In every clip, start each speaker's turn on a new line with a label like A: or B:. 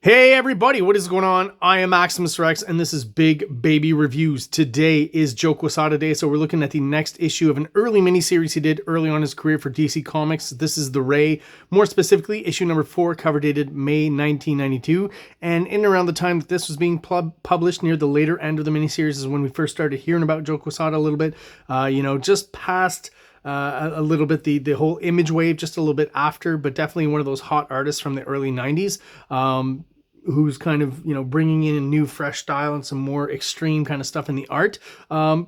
A: Hey everybody, what is going on? I am Maximus Rex and this is Big Baby Reviews. Today is Joe Quesada Day, so we're looking at the next issue of an early miniseries he did early on in his career for DC Comics. This is The Ray, more specifically issue number 4, cover dated May 1992. And in around the time that this was being published, near the later end of the miniseries, is when we first started hearing about Joe Quesada a little bit. Just past a little bit the whole image wave, just a little bit after, but definitely one of those hot artists from the early 90s. Who's kind of, bringing in a new fresh style and some more extreme kind of stuff in the art.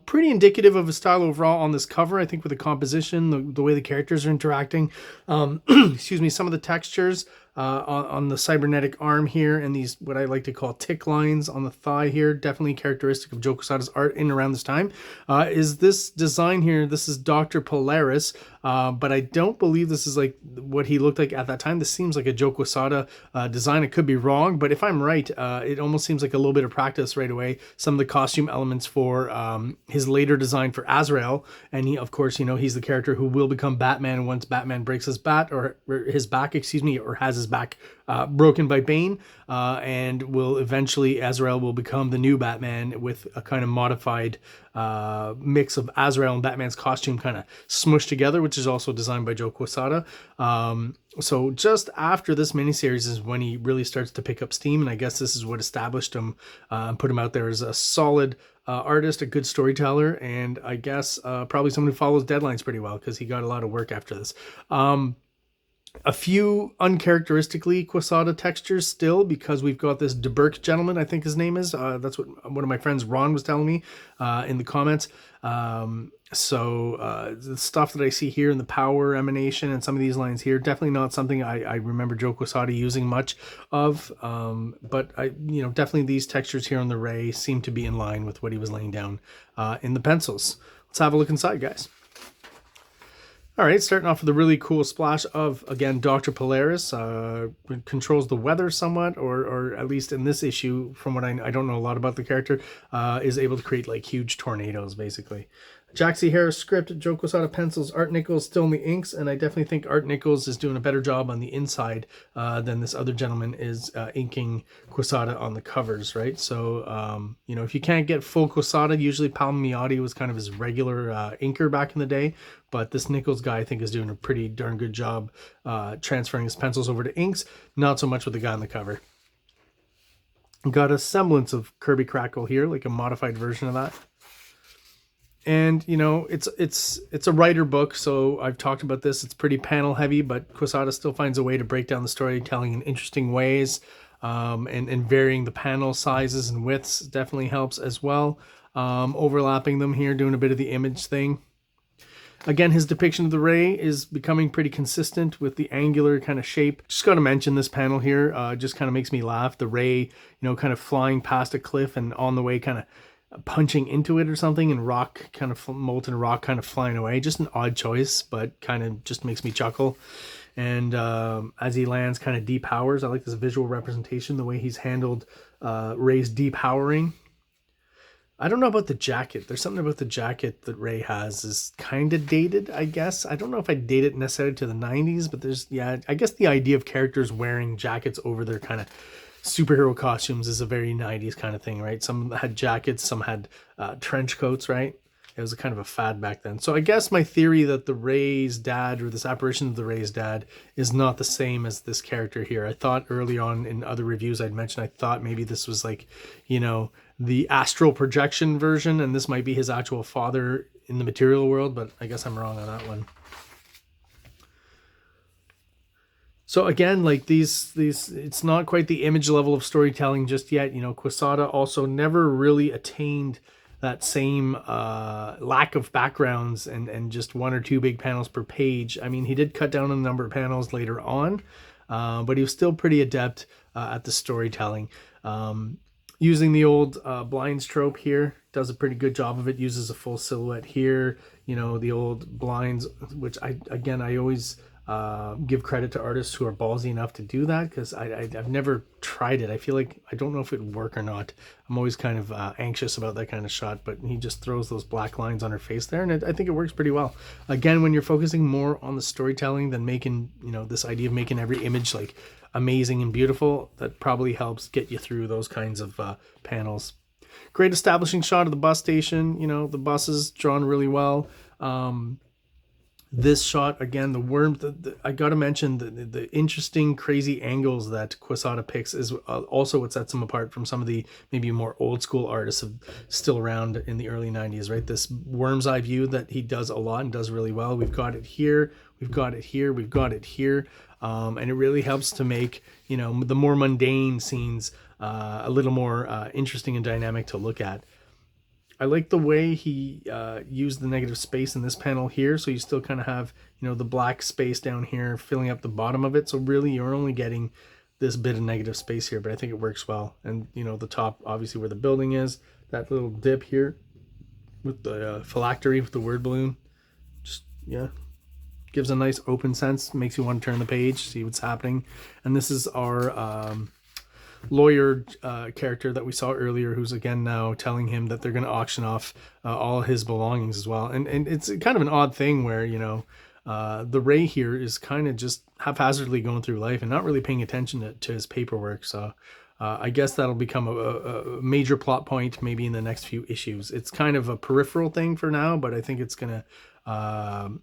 A: Pretty indicative of his style overall on this cover, I think, with the composition, the way the characters are interacting. Excuse me, some of the textures on the cybernetic arm here and these, what I like to call tick lines on the thigh here, definitely characteristic of Joe Quesada's art in around this time. Is this design here, this is Dr. Polaris, but I don't believe this is like what he looked like at that time. This seems like a Joe Quesada design. I could be wrong, but if I'm right, it almost seems like a little bit of practice right away. Some of the costume elements for his later design for Azrael, and he, of course, he's the character who will become Batman once Batman breaks his back, or has his back broken by Bane, and will eventually, Azrael will become the new Batman with a kind of modified mix of Azrael and Batman's costume kind of smushed together, which is also designed by Joe Quesada. So just after this miniseries is when he really starts to pick up steam, and I guess this is what established him and put him out there as a solid artist, a good storyteller, and I guess probably someone who follows deadlines pretty well, because he got a lot of work after this. A few uncharacteristically Quesada textures still, because we've got this DeBurke gentleman, I think his name is. That's what one of my friends, Ron, was telling me in the comments. The stuff that I see here in the power emanation and some of these lines here, definitely not something I remember Joe Quesada using much of. But definitely these textures here on the Ray seem to be in line with what he was laying down in the pencils. Let's have a look inside, guys. All right, starting off with a really cool splash of, again, Dr. Polaris. Controls the weather somewhat, or at least in this issue, from what I don't know a lot about the character, is able to create like huge tornadoes, basically. Jaxie Harris script, Joe Quesada pencils, Art Nichols still in the inks, and I definitely think Art Nichols is doing a better job on the inside than this other gentleman is inking Quesada on the covers, right? So, if you can't get full Quesada, usually Palmiotti was kind of his regular inker back in the day, but this Nichols guy, I think, is doing a pretty darn good job transferring his pencils over to inks, not so much with the guy on the cover. Got a semblance of Kirby Crackle here, like a modified version of that. And, it's a writer book, so I've talked about this. It's pretty panel heavy, but Quesada still finds a way to break down the storytelling in interesting ways, and varying the panel sizes and widths definitely helps as well. Overlapping them here, doing a bit of the image thing. Again, his depiction of the Ray is becoming pretty consistent with the angular kind of shape. Just got to mention this panel here. Just kind of makes me laugh. The Ray, kind of flying past a cliff and on the way kind of punching into it or something, and rock, kind of molten rock kind of flying away. Just an odd choice, but kind of just makes me chuckle. And as he lands, kind of depowers. I like this visual representation, the way he's handled Ray's depowering. I don't know about the jacket. There's something about the jacket that Ray has is kind of dated, I guess. I don't know if I date it necessarily to the 90s, but I guess the idea of characters wearing jackets over their kind of superhero costumes is a very 90s kind of thing, right? Some had jackets, some had trench coats, right? It was a kind of a fad back then. So I guess my theory that the Ray's dad, or this apparition of the Ray's dad, is not the same as this character here. I thought early on in other reviews I'd mentioned, I thought maybe this was like, the astral projection version, and this might be his actual father in the material world, but I guess I'm wrong on that one. So again, like these, it's not quite the image level of storytelling just yet. Quesada also never really attained that same lack of backgrounds and just one or two big panels per page. I mean, he did cut down on the number of panels later on, but he was still pretty adept at the storytelling. Using the old blinds trope here, does a pretty good job of it. Uses a full silhouette here. The old blinds, which I always give credit to artists who are ballsy enough to do that, because I've never tried it. I feel like I don't know if it would work or not. I'm always kind of anxious about that kind of shot, but he just throws those black lines on her face there, and I think it works pretty well. Again, when you're focusing more on the storytelling than making, this idea of making every image like amazing and beautiful, that probably helps get you through those kinds of panels. Great establishing shot of the bus station. You know, the bus is drawn really well. This shot, again, the worm, I got to mention the interesting, crazy angles that QUESADA picks is also what sets him apart from some of the maybe more old school artists still around in the early 90s, right? This worm's eye view that he does a lot and does really well. We've got it here, we've got it here, we've got it here. And it really helps to make, you know, the more mundane scenes a little more interesting and dynamic to look at. I like the way he used the negative space in this panel here, so you still kind of have, you know, the black space down here filling up the bottom of it. So really you're only getting this bit of negative space here, but I think it works well. And, you know, the top, obviously where the building is, that little dip here with the phylactery with the word balloon, just, yeah, gives a nice open sense, makes you want to turn the page, see what's happening. And this is our lawyer character that we saw earlier, who's again now telling him that they're going to auction off all his belongings as well. And it's kind of an odd thing where, you know, the Ray here is kind of just haphazardly going through life and not really paying attention to his paperwork. So I guess that'll become a major plot point maybe in the next few issues. It's kind of a peripheral thing for now, but I think it's going to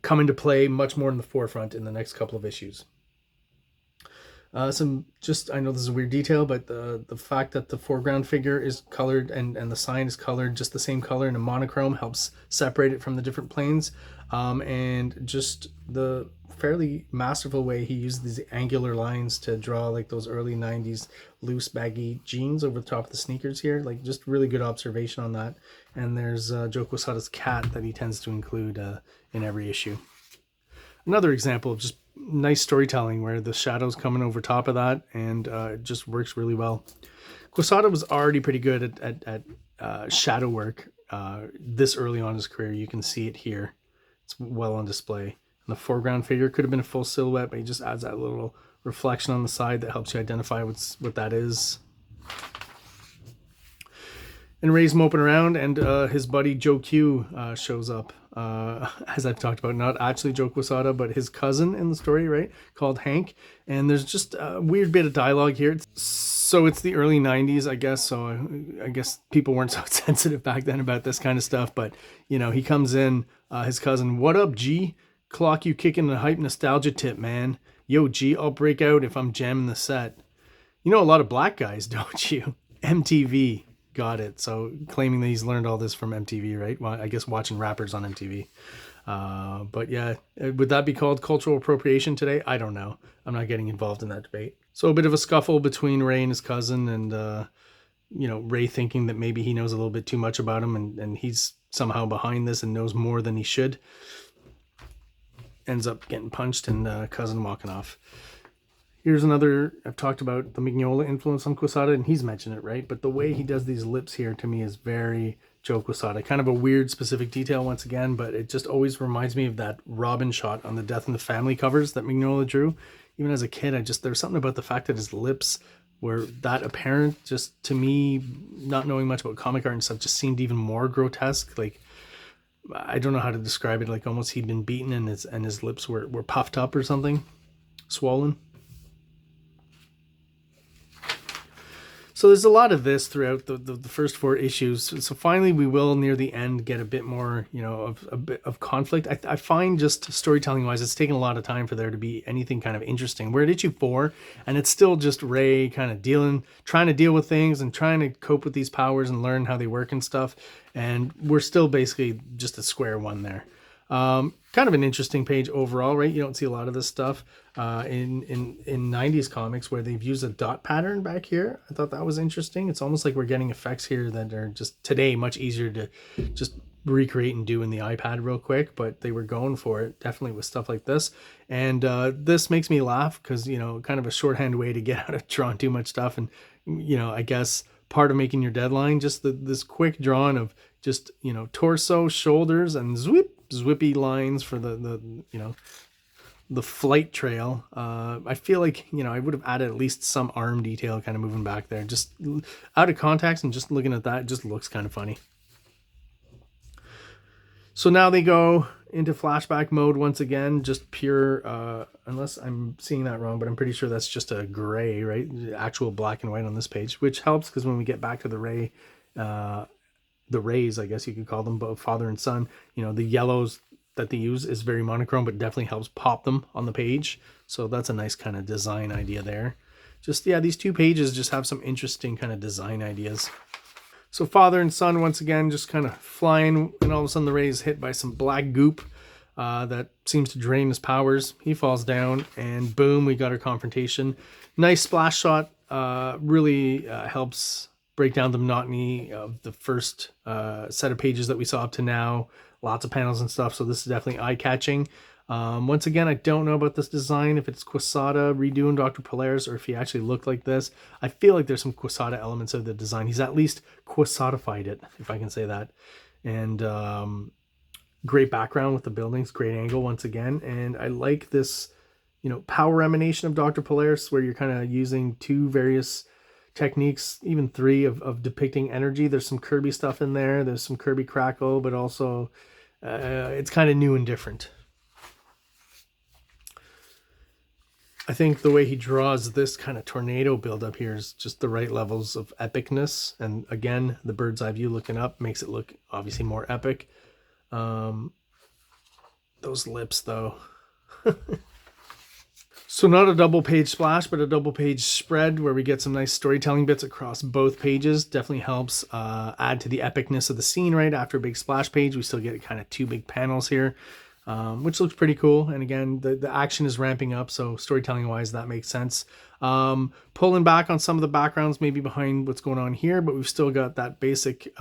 A: come into play much more in the forefront in the next couple of issues. I know this is a weird detail, but the fact that the foreground figure is colored and the sign is colored just the same color in a monochrome helps separate it from the different planes. And just the fairly masterful way he used these angular lines to draw like those early 90s loose baggy jeans over the top of the sneakers here. Like, just really good observation on that. And there's Joe QUESADA's cat that he tends to include in every issue. Another example of just nice storytelling where the shadow's coming over top of that, and it just works really well. QUESADA was already pretty good at shadow work this early on in his career. You can see it here. It's well on display. And the foreground figure could have been a full silhouette, but he just adds that little reflection on the side that helps you identify what that is. And Ray's moping around, and his buddy Joe Q shows up. As I've talked about, not actually Joe QUESADA, but his cousin in the story, right, called Hank. And there's just a weird bit of dialogue here. So it's the early 90s, I guess. So I guess people weren't so sensitive back then about this kind of stuff. But, you know, he comes in, his cousin, "What up, G? Clock you kicking the hype nostalgia tip, man. Yo, G, I'll break out if I'm jamming the set. You know a lot of black guys, don't you? MTV. Got it." So claiming that he's learned all this from MTV, right? Well, I guess watching rappers on MTV. But yeah, would that be called cultural appropriation today? I don't know. I'm not getting involved in that debate. So a bit of a scuffle between Ray and his cousin, and you know, Ray thinking that maybe he knows a little bit too much about him, and he's somehow behind this and knows more than he should. Ends up getting punched, and cousin walking off. Here's another, I've talked about the Mignola influence on QUESADA, and he's mentioned it, right? But the way he does these lips here to me is very Joe QUESADA. Kind of a weird specific detail once again, but it just always reminds me of that Robin shot on the Death in the Family covers that Mignola drew. Even as a kid, there's something about the fact that his lips were that apparent, just to me, not knowing much about comic art and stuff, just seemed even more grotesque. Like, I don't know how to describe it, like almost he'd been beaten and his lips were puffed up or something, swollen. So there's a lot of this throughout the first 4 issues. So finally, we will near the end get a bit more, you know, of a bit of conflict. I find just storytelling wise, it's taken a lot of time for there to be anything kind of interesting. We're at issue 4, and it's still just Ray kind of trying to deal with things and trying to cope with these powers and learn how they work and stuff. And we're still basically just at square one there. Kind of an interesting page overall, right? You don't see a lot of this stuff in 90s comics where they've used a dot pattern back here. I thought that was interesting. It's almost like we're getting effects here that are just today much easier to just recreate and do in the iPad real quick, but they were going for it definitely with stuff like this. And this makes me laugh because, you know, kind of a shorthand way to get out of drawing too much stuff. And, you know, I guess part of making your deadline, just this quick drawing of just, you know, torso, shoulders, and zwippy lines for the you know, the flight trail. I feel like, you know, I would have added at least some arm detail kind of moving back there. Just out of context and just looking at that, it just looks kind of funny. So now they go into flashback mode once again, just pure, unless I'm seeing that wrong, but I'm pretty sure that's just a gray, right? Actual black and white on this page, which helps because when we get back to the rays, I guess you could call them, both father and son, you know, the yellows that they use is very monochrome, but definitely helps pop them on the page. So that's a nice kind of design idea there. Just, yeah, these two pages just have some interesting kind of design ideas. So father and son, once again, just kind of flying, and all of a sudden the ray is hit by some black goop that seems to drain his powers. He falls down, and boom, we got our confrontation. Nice splash shot, really helps break down the monotony of the first set of pages that we saw up to now. Lots of panels and stuff, so this is definitely eye-catching. Once again, I don't know about this design, if it's QUESADA redoing Dr. Polaris, or if he actually looked like this. I feel like there's some QUESADA elements of the design. He's at least QUESADified it, if I can say that. And great background with the buildings, great angle once again. And I like this, you know, power emanation of Dr. Polaris, where you're kind of using two various techniques, even three, of depicting energy. There's some Kirby stuff in there. There's some Kirby crackle, but also it's kind of new and different. I think the way he draws this kind of tornado buildup here is just the right levels of epicness. And again, the bird's eye view looking up makes it look obviously more epic. Those lips though. So not a double page splash, but a double page spread where we get some nice storytelling bits across both pages. Definitely helps add to the epicness of the scene, right? After a big splash page, we still get kind of two big panels here, which looks pretty cool. And again, the action is ramping up, so storytelling wise, that makes sense. Pulling back on some of the backgrounds, maybe behind what's going on here, but we've still got that basic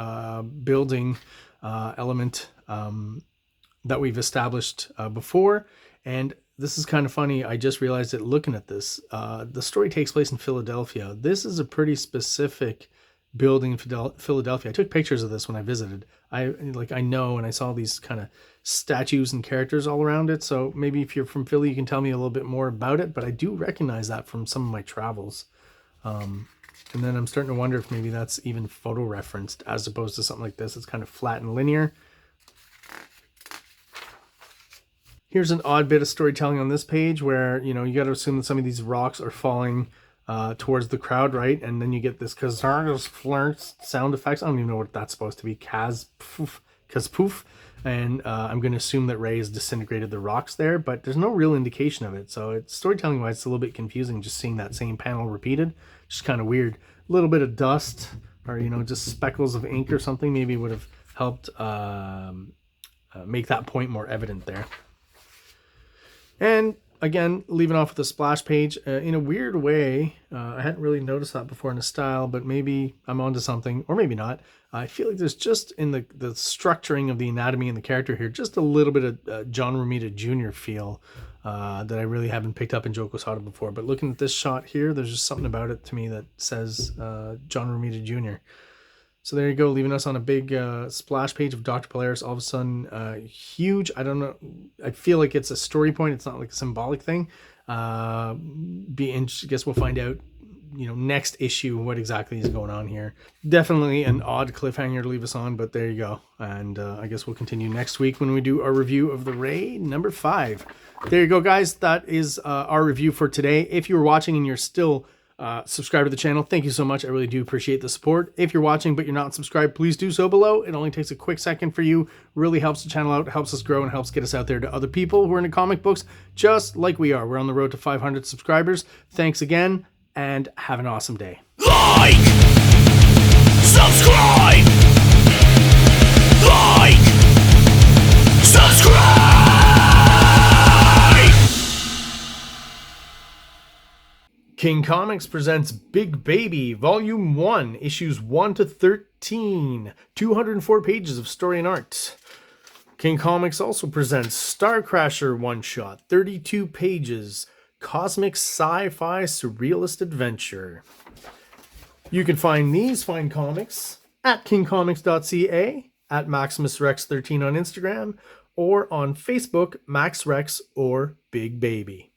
A: building element that we've established before. And this is kind of funny. I just realized it looking at this. The story takes place in Philadelphia. This is a pretty specific building in Philadelphia. I took pictures of this when I visited. I know, and I saw these kind of statues and characters all around it. So maybe if you're from Philly, you can tell me a little bit more about it. But I do recognize that from some of my travels. And then I'm starting to wonder if maybe that's even photo referenced as opposed to something like this. It's kind of flat and linear. Here's an odd bit of storytelling on this page where, you know, you got to assume that some of these rocks are falling towards the crowd, right? And then you get this sound effects. I don't even know what that's supposed to be. Kaz poof. And I'm going to assume that Ray has disintegrated the rocks there, but there's no real indication of it. So it's storytelling wise, it's a little bit confusing just seeing that same panel repeated. Just kind of weird. A little bit of dust or, you know, just speckles of ink or something maybe would have helped make that point more evident there. And again, leaving off with a splash page in a weird way. I hadn't really noticed that before in the style, but maybe I'm onto something, or maybe not. I feel like there's just in the structuring of the anatomy and the character here, just a little bit of John Romita Jr. feel that I really haven't picked up in Joe QUESADA before. But looking at this shot here, there's just something about it to me that says John Romita Jr. So there you go, leaving us on a big splash page of Dr. Polaris. All of a sudden, huge. I don't know. I feel like it's a story point. It's not like a symbolic thing. I guess we'll find out, you know, next issue what exactly is going on here. Definitely an odd cliffhanger to leave us on, but there you go. And I guess we'll continue next week when we do our review of the Ray number 5. There you go, guys. That is our review for today. If you're watching and you're still subscribe to the channel, thank you so much. I really do appreciate the support. If you're watching but you're not subscribed, please do so below. It only takes a quick second for you. Really helps the channel out, helps us grow, and helps get us out there to other people who are into comic books just like we are. We're on the road to 500 subscribers. Thanks again, and have an awesome day.
B: Like, subscribe, like, subscribe.
A: King Comics presents Big Baby, Volume 1, Issues 1 to 13, 204 pages of story and art. King Comics also presents Star Crasher one-shot, 32 pages, cosmic sci-fi surrealist adventure. You can find these fine comics at KINGCOMICS.CA, at MaximusRex13 on Instagram, or on Facebook, MaxRex or Big Baby.